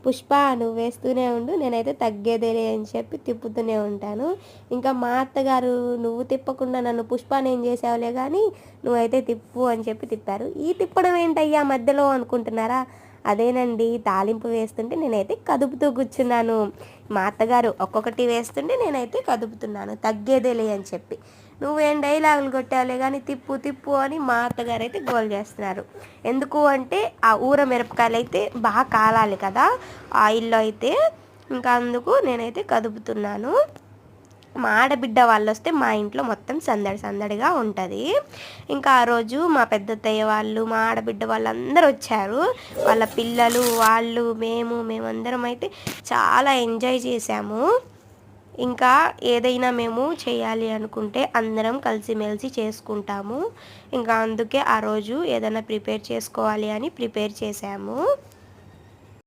పుష్ప నువ్వు వేస్తూనే ఉండు, నేనైతే తగ్గేదేలే అని చెప్పి తిప్పుతూనే ఉంటాను. ఇంకా మా అత్తగారు నువ్వు తిప్పకుండా నన్ను పుష్పాని ఏం చేసావులే కానీ నువ్వైతే తిప్పు అని చెప్పి తిప్పారు. ఈ తిప్పడం ఏంటయ్యా మధ్యలో అనుకుంటున్నారా? అదేనండి, తాలింపు వేస్తుంటే నేనైతే కదుపుతూ కూర్చున్నాను. మా అత్తగారు ఒక్కొక్కటి వేస్తుంటే నేనైతే కదుపుతున్నాను తగ్గేదేలే అని చెప్పి. నువ్వేం డైలాగులు కొట్టావులే కానీ తిప్పు తిప్పు అని మా అత్తగారు అయితే గోల్ చేస్తున్నారు. ఎందుకు అంటే ఆ ఊర మిరపకాయలు అయితే బాగా కాలాలి కదా ఆయిల్లో అయితే, ఇంకా అందుకు నేనైతే కదుపుతున్నాను. మా ఆడబిడ్డ వాళ్ళు వస్తే మా ఇంట్లో మొత్తం సందడి సందడిగా ఉంటుంది. ఇంకా ఆ రోజు మా పెద్దత్తయ్య వాళ్ళు, మా ఆడబిడ్డ వాళ్ళు అందరూ వచ్చారు. వాళ్ళ పిల్లలు, వాళ్ళు, మేమందరం అయితే చాలా ఎంజాయ్ చేసాము. ఇంకా ఏదైనా మేము చేయాలి అనుకుంటే అందరం కలిసిమెలిసి చేసుకుంటాము. ఇంకా అందుకే ఆ రోజు ఏదైనా ప్రిపేర్ చేసుకోవాలి అని ప్రిపేర్ చేసాము.